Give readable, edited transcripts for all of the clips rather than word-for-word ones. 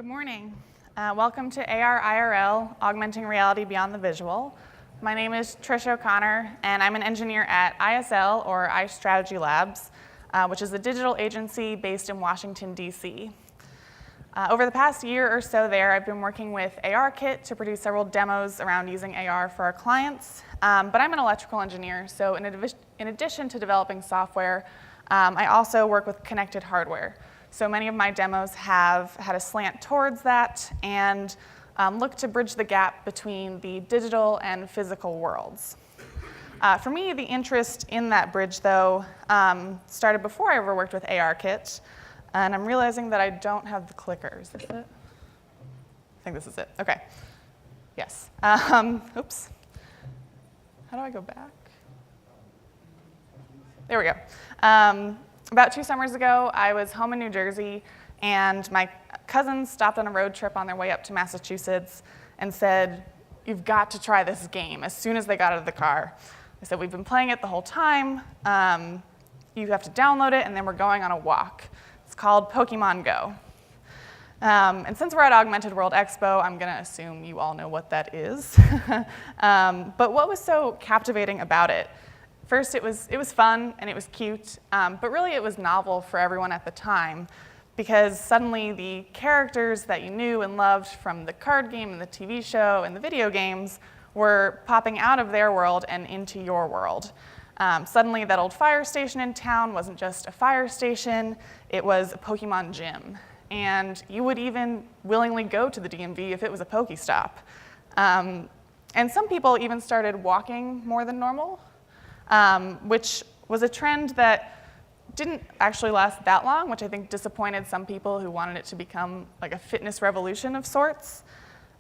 Good morning. Welcome to AR-IRL, Augmenting Reality Beyond the Visual. My name is Trish O'Connor, and I'm an engineer at ISL, or iStrategyLabs, which is a digital agency based in Washington, D.C. Over the past year or so there, I've been working with ARKit to produce several demos around using AR for our clients. But I'm an electrical engineer, so in addition to developing software, I also work with connected hardware. So many of my demos have had a slant towards that and look to bridge the gap between the digital and physical worlds. For me, the interest in that bridge, though, started before I ever worked with ARKit, and I'm realizing that I don't have the clicker. Is this it? I think this is it. OK. Yes. Oops. How do I go back? There we go. About 2 summers ago, I was home in New Jersey, and my cousins stopped on a road trip on their way up to Massachusetts and said, "You've got to try this game," as soon as they got out of the car. They said, "We've been playing it the whole time. You have to download it, and then we're going on a walk." It's called Pokemon Go. And since we're at Augmented World Expo, I'm going to assume you all know what that is. But what was so captivating about it? First, it was fun and it was cute, but really it was novel for everyone at the time, because suddenly the characters that you knew and loved from the card game and the TV show and the video games were popping out of their world and into your world. Suddenly that old fire station in town wasn't just a fire station, it was a Pokemon gym. And you would even willingly go to the DMV if it was a Pokestop. And some people even started walking more than normal. Which was a trend that didn't actually last that long, which I think disappointed some people who wanted it to become like a fitness revolution of sorts.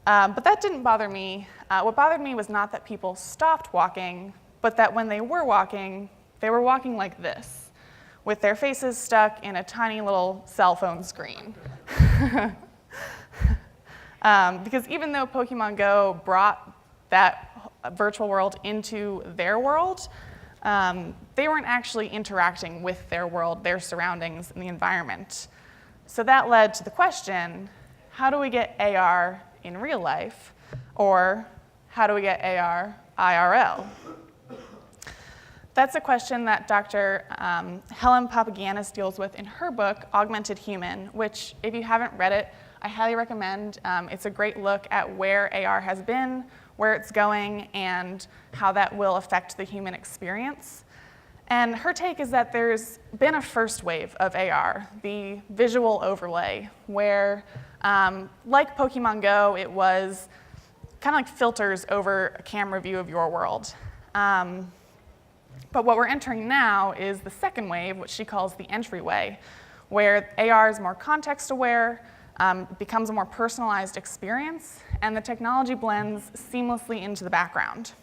But that didn't bother me. What bothered me was not that people stopped walking, but that when they were walking like this, with their faces stuck in a tiny little cell phone screen. Because even though Pokemon Go brought that virtual world into their world, they weren't actually interacting with their world, their surroundings, and the environment. So that led to the question, how do we get AR in real life? Or how do we get AR-IRL? That's a question that Dr. Helen Papagiannis deals with in her book, Augmented Human, which, if you haven't read it, I highly recommend. It's a great look at where AR has been, where it's going, and how that will affect the human experience. And her take is that there's been a first wave of AR, the visual overlay, where, like Pokemon Go, it was kind of like filters over a camera view of your world. But what we're entering now is the second wave, which she calls the entryway, where AR is more context-aware, becomes a more personalized experience, and the technology blends seamlessly into the background.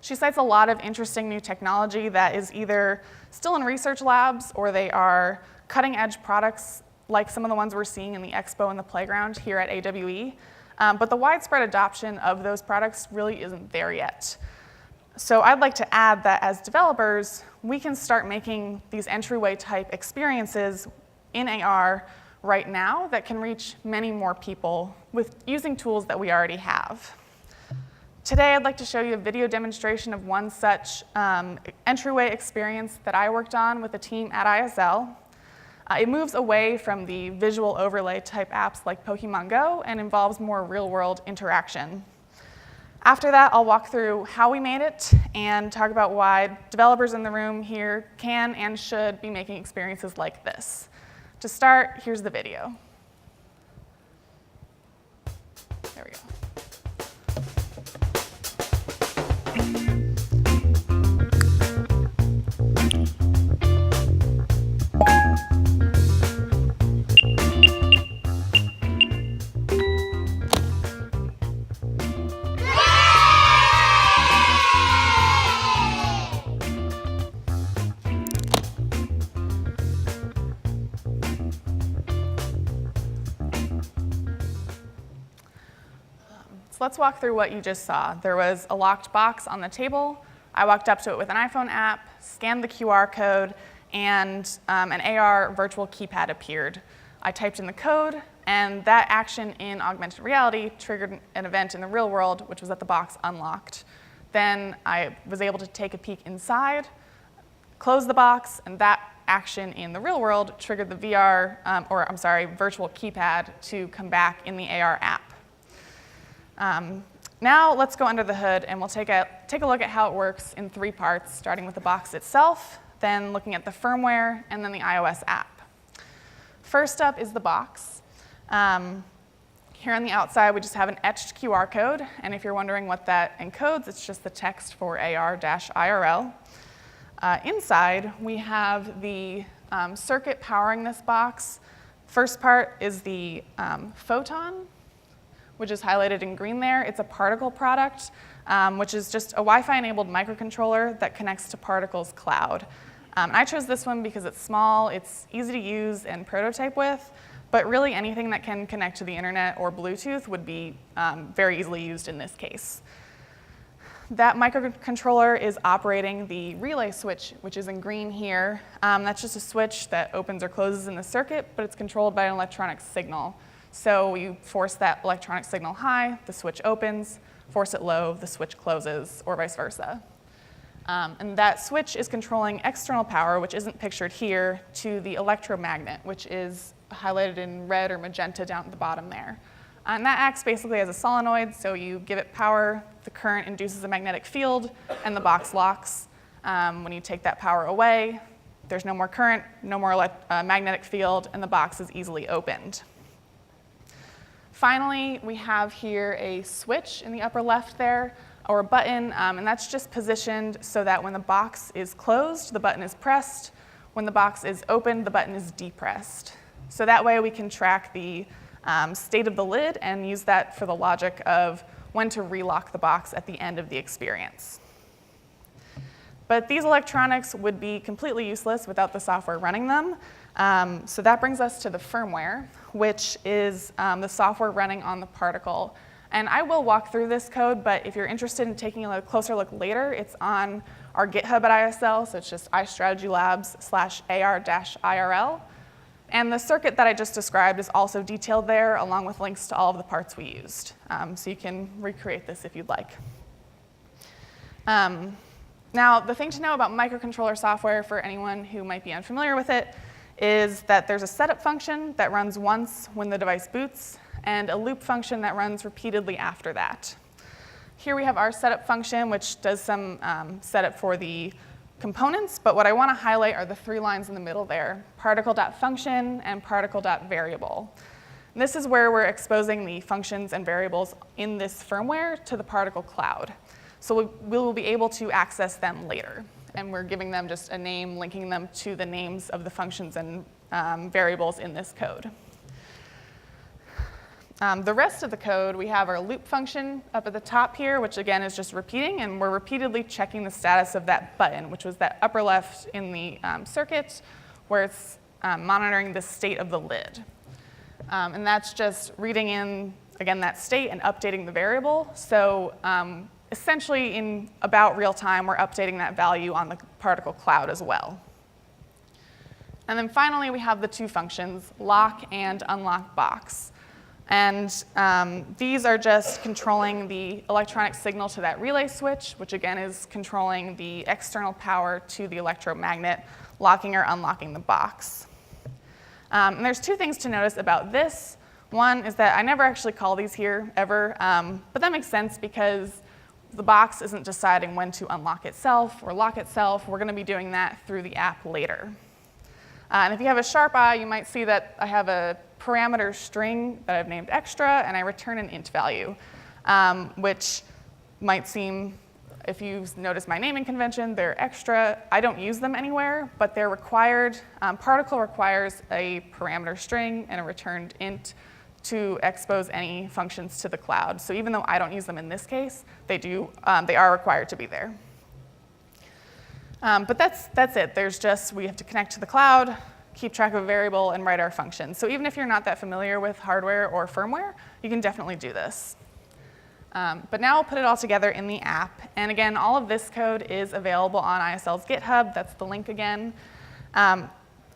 She cites a lot of interesting new technology that is either still in research labs or they are cutting-edge products like some of the ones we're seeing in the Expo and the playground here at AWE. But the widespread adoption of those products really isn't there yet. So I'd like to add that as developers, we can start making these entryway-type experiences in AR right now that can reach many more people with using tools that we already have. Today, I'd like to show you a video demonstration of one such entryway experience that I worked on with a team at ISL. It moves away from the visual overlay type apps like Pokemon Go and involves more real-world interaction. After that, I'll walk through how we made it and talk about why developers in the room here can and should be making experiences like this. To start, here's the video. There we go. Let's walk through what you just saw. There was a locked box on the table. I walked up to it with an iPhone app, scanned the QR code, and an AR virtual keypad appeared. I typed in the code, And that action in augmented reality triggered an event in the real world, which was that the box unlocked. Then I was able to take a peek inside, close the box, and that action in the real world triggered the virtual keypad to come back in the AR app. Now let's go under the hood and we'll take a look at how it works in 3 parts, starting with the box itself, then looking at the firmware, and then the iOS app. First up is the box. Here on the outside, we just have an etched QR code, and if you're wondering what that encodes, it's just the text for AR-IRL. Inside, we have the circuit powering this box. First part is the photon, which is highlighted in green there. It's a particle product, which is just a Wi-Fi-enabled microcontroller that connects to Particle's cloud. I chose this one because it's small, it's easy to use and prototype with, but really anything that can connect to the internet or Bluetooth would be very easily used in this case. That microcontroller is operating the relay switch, which is in green here. That's just a switch that opens or closes in the circuit, but it's controlled by an electronic signal. So you force that electronic signal high, the switch opens, force it low, the switch closes, or vice versa. And that switch is controlling external power, which isn't pictured here, to the electromagnet, which is highlighted in red or magenta down at the bottom there. And that acts basically as a solenoid, so you give it power, the current induces a magnetic field, and the box locks. When you take that power away, there's no more current, no more magnetic field, and the box is easily opened. Finally, we have here a switch in the upper left there, or a button, and that's just positioned so that when the box is closed, the button is pressed. When the box is opened, the button is depressed. So that way we can track the state of the lid and use that for the logic of when to relock the box at the end of the experience. But these electronics would be completely useless without the software running them. So that brings us to the firmware, which is the software running on the particle. And I will walk through this code, but if you're interested in taking a closer look later, it's on our GitHub at ISL, so it's just iStrategyLabs/AR-IRL. And the circuit that I just described is also detailed there, along with links to all of the parts we used. So you can recreate this if you'd like. Now, the thing to know about microcontroller software for anyone who might be unfamiliar with it is that there's a setup function that runs once when the device boots, and a loop function that runs repeatedly after that. Here we have our setup function, which does some setup for the components, but what I want to highlight are the 3 lines in the middle there, particle.function and particle.variable. This is where we're exposing the functions and variables in this firmware to the particle cloud. So we will be able to access them later, and we're giving them just a name, linking them to the names of the functions and variables in this code. The rest of the code, we have our loop function up at the top here, which again is just repeating, and we're repeatedly checking the status of that button, which was that upper left in the circuit, where it's monitoring the state of the lid. And that's just reading in, again, that state and updating the variable. So essentially, in about real time, we're updating that value on the particle cloud as well. And then finally, we have the 2 functions, lock and unlock box. And these are just controlling the electronic signal to that relay switch, which again is controlling the external power to the electromagnet, locking or unlocking the box. And there's 2 things to notice about this. One is that I never actually call these here ever, but that makes sense because the box isn't deciding when to unlock itself or lock itself. We're going to be doing that through the app later. And if you have a sharp eye, you might see that I have a parameter string that I've named extra, and I return an int value, which might seem, if you notice my naming convention, they're extra. I don't use them anywhere, but they're required. Particle requires a parameter string and a returned int to expose any functions to the cloud. So even though I don't use them in this case, they are required to be there. But that's it. There's just, we have to connect to the cloud, keep track of a variable, and write our function. So even if you're not that familiar with hardware or firmware, you can definitely do this. But now we'll put it all together in the app. And again, all of this code is available on ISL's GitHub. That's the link again. And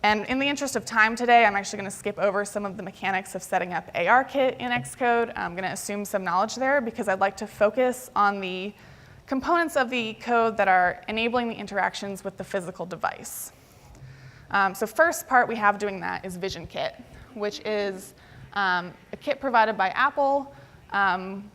And in the interest of time today, I'm actually going to skip over some of the mechanics of setting up ARKit in Xcode. I'm going to assume some knowledge there because I'd like to focus on the components of the code that are enabling the interactions with the physical device. So first part we have doing that is VisionKit, which is a kit provided by Apple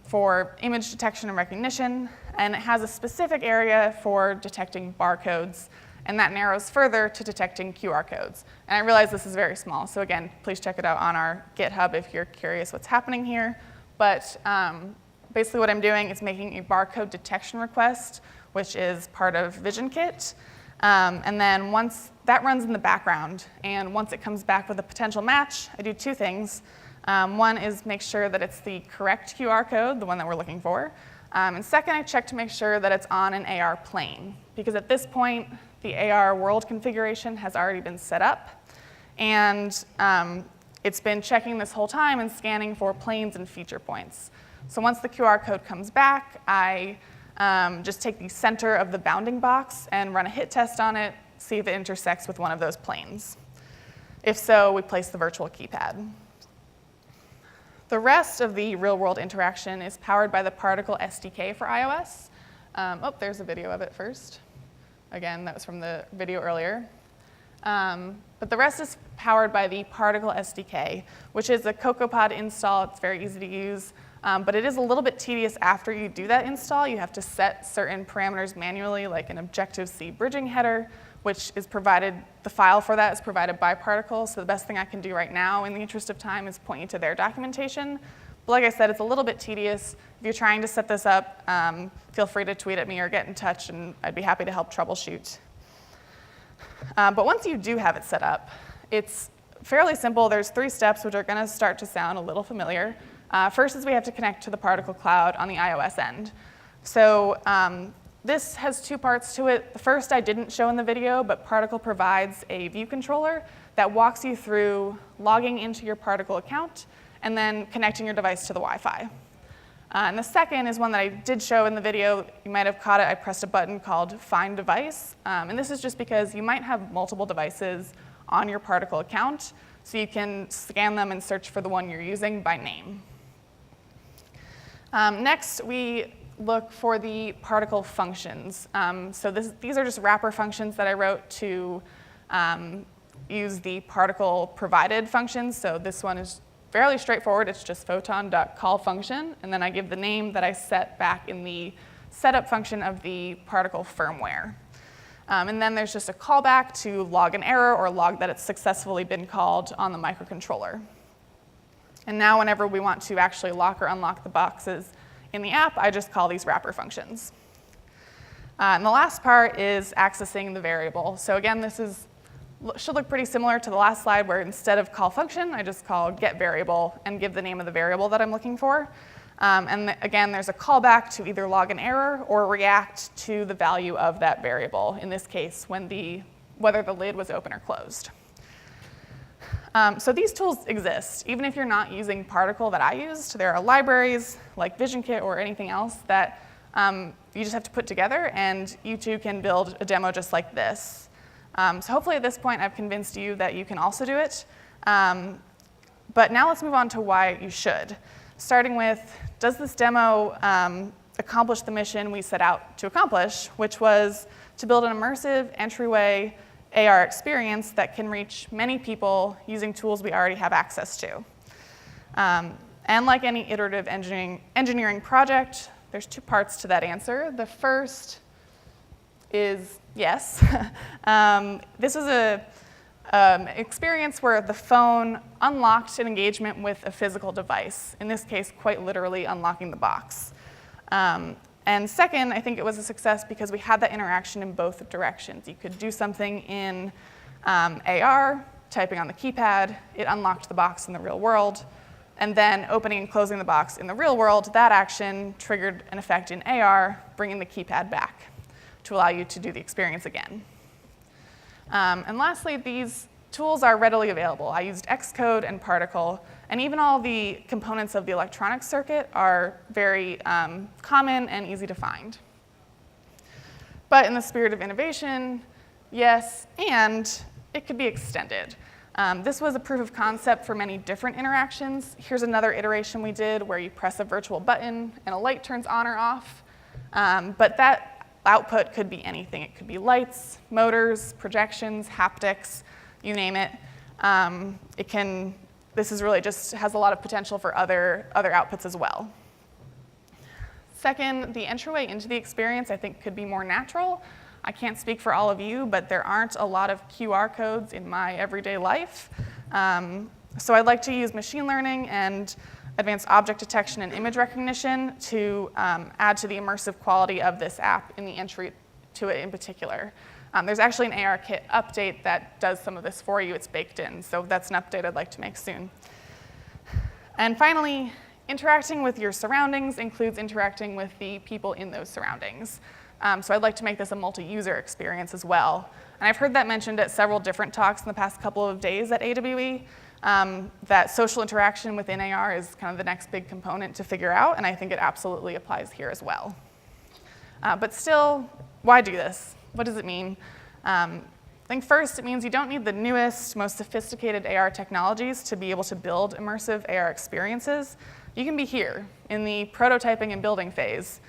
for image detection and recognition, and it has a specific area for detecting barcodes, and that narrows further to detecting QR codes. And I realize this is very small, so again, please check it out on our GitHub if you're curious what's happening here. But basically what I'm doing is making a barcode detection request, which is part of VisionKit. And then once that runs in the background, and once it comes back with a potential match, I do two things. One is make sure that it's the correct QR code, the one that we're looking for. And second, I check to make sure that it's on an AR plane, because at this point, the AR world configuration has already been set up, and it's been checking this whole time and scanning for planes and feature points. So once the QR code comes back, I just take the center of the bounding box and run a hit test on it, see if it intersects with one of those planes. If so, we place the virtual keypad. The rest of the real-world interaction is powered by the Particle SDK for iOS. Oh, there's a video of it first. Again, that was from the video earlier. But the rest is powered by the Particle SDK, which is a CocoaPod install. It's very easy to use, but it is a little bit tedious after you do that install. You have to set certain parameters manually, like an Objective-C bridging header, which is provided, the file for that is provided by Particle. So the best thing I can do right now, in the interest of time, is point you to their documentation. But like I said, it's a little bit tedious. If you're trying to set this up, feel free to tweet at me or get in touch, and I'd be happy to help troubleshoot. But once you do have it set up, it's fairly simple. There's 3 steps which are going to start to sound a little familiar. First is we have to connect to the Particle Cloud on the iOS end. So this has 2 parts to it. The first I didn't show in the video, but Particle provides a view controller that walks you through logging into your Particle account and then connecting your device to the Wi-Fi. And the second is one that I did show in the video. You might have caught it. I pressed a button called Find Device. And this is just because you might have multiple devices on your Particle account, so you can scan them and search for the one you're using by name. Next, we look for the Particle functions. So these are just wrapper functions that I wrote to use the Particle provided functions. So this one is fairly straightforward. It's just photon.call function, and then I give the name that I set back in the setup function of the Particle firmware. And then there's just a callback to log an error or log that it's successfully been called on the microcontroller. And now whenever we want to actually lock or unlock the boxes in the app, I just call these wrapper functions. And the last part is accessing the variable. So again, this should look pretty similar to the last slide, where instead of call function, I just call get variable and give the name of the variable that I'm looking for. And again, there's a callback to either log an error or react to the value of that variable, in this case, whether the lid was open or closed. So these tools exist. Even if you're not using Particle that I used, there are libraries like VisionKit or anything else that you just have to put together, and you too can build a demo just like this. So hopefully at this point I've convinced you that you can also do it. But now let's move on to why you should. Starting with, does this demo accomplish the mission we set out to accomplish, which was to build an immersive entryway AR experience that can reach many people using tools we already have access to? And like any iterative engineering project, there's 2 parts to that answer. The first is yes. This was an experience where the phone unlocked an engagement with a physical device, in this case, quite literally unlocking the box. And second, I think it was a success because we had that interaction in both directions. You could do something in AR, typing on the keypad, it unlocked the box in the real world, and then opening and closing the box in the real world, that action triggered an effect in AR, bringing the keypad back to allow you to do the experience again. And lastly, these tools are readily available. I used Xcode and Particle, and even all the components of the electronics circuit are very common and easy to find. But in the spirit of innovation, yes, and it could be extended. This was a proof of concept for many different interactions. Here's another iteration we did where you press a virtual button and a light turns on or off. But that output could be anything. It could be lights, motors, projections, haptics, you name it. This is really just has a lot of potential for other outputs as well. Second, the entryway into the experience I think could be more natural. I can't speak for all of you, but there aren't a lot of QR codes in my everyday life. So I'd like to use machine learning and advanced object detection and image recognition to add to the immersive quality of this app in the entry to it in particular. There's actually an ARKit update that does some of this for you. It's baked in, so that's an update I'd like to make soon. And finally, interacting with your surroundings includes interacting with the people in those surroundings. So I'd like to make this a multi-user experience as well. And I've heard that mentioned at several different talks in the past couple of days at AWE, that social interaction within AR is kind of the next big component to figure out, and I think it absolutely applies here as well. But still, why do this? What does it mean? I think first, it means you don't need the newest, most sophisticated AR technologies to be able to build immersive AR experiences. You can be here in the prototyping and building phase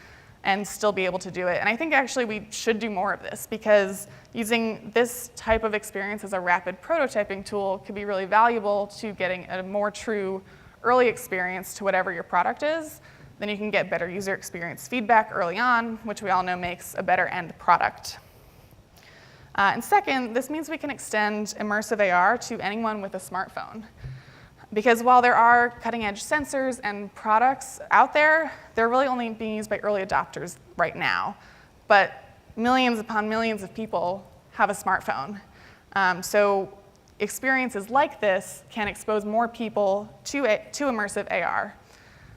and still be able to do it. And I think actually we should do more of this because using this type of experience as a rapid prototyping tool could be really valuable to getting a more true early experience to whatever your product is. Then you can get better user experience feedback early on, which we all know makes a better end product. And second, this means we can extend immersive AR to anyone with a smartphone. Because while there are cutting-edge sensors and products out there, they're really only being used by early adopters right now. But millions upon millions of people have a smartphone. So experiences like this can expose more people to immersive AR.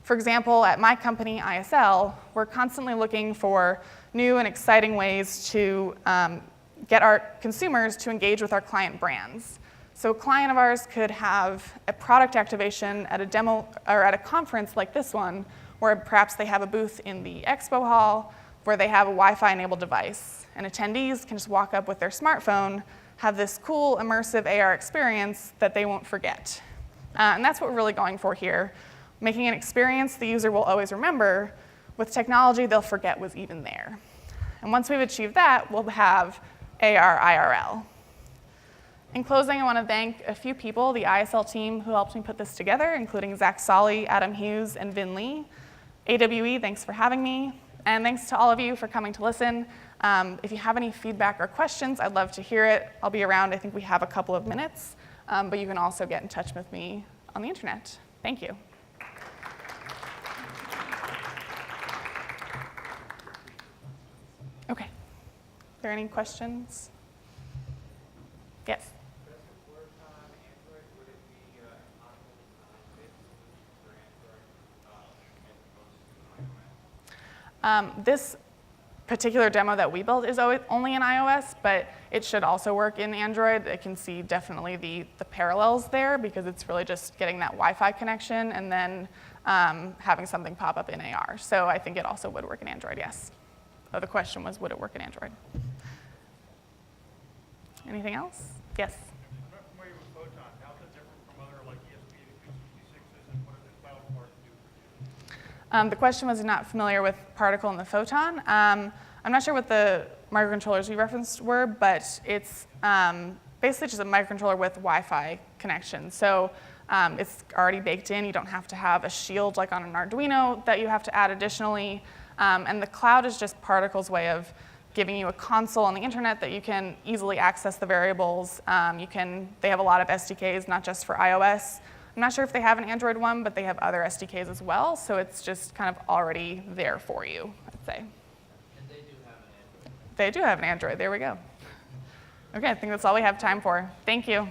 For example, at my company, ISL, we're constantly looking for new and exciting ways to get our consumers to engage with our client brands. So a client of ours could have a product activation at a demo or at a conference like this one, where perhaps they have a booth in the Expo hall where they have a Wi-Fi enabled device. And attendees can just walk up with their smartphone, have this cool immersive AR experience that they won't forget. And that's what we're really going for here, making an experience the user will always remember with technology they'll forget was even there. And once we've achieved that, we'll have AR-IRL. In closing, I want to thank a few people, the ISL team who helped me put this together, including Zach Solly, Adam Hughes, and Vin Lee. AWE, thanks for having me. And thanks to all of you for coming to listen. If you have any feedback or questions, I'd love to hear it. I'll be around. I think we have a couple of minutes. But you can also get in touch with me on the internet. Thank you. OK. Are there any questions? Yes. This particular demo that we built is only in iOS, but it should also work in Android. I can see definitely the parallels there because it's really just getting that Wi-Fi connection and then having something pop up in AR. So I think it also would work in Android, yes. Oh, the question was, would it work in Android? Anything else? Yes? I'm not familiar with Photon. How is it different from other like ESP266s and what does the cloud part do? The question was not familiar with Particle and the Photon. I'm not sure what the microcontrollers you referenced were, but it's basically just a microcontroller with Wi-Fi connection. So it's already baked in. You don't have to have a shield like on an Arduino that you have to add additionally. And the cloud is just Particle's way of giving you a console on the internet that you can easily access the variables. They have a lot of SDKs, not just for iOS. I'm not sure if they have an Android one, but they have other SDKs as well, so it's just kind of already there for you, I'd say. And they do have an Android. They do have an Android. There we go. OK, I think that's all we have time for. Thank you.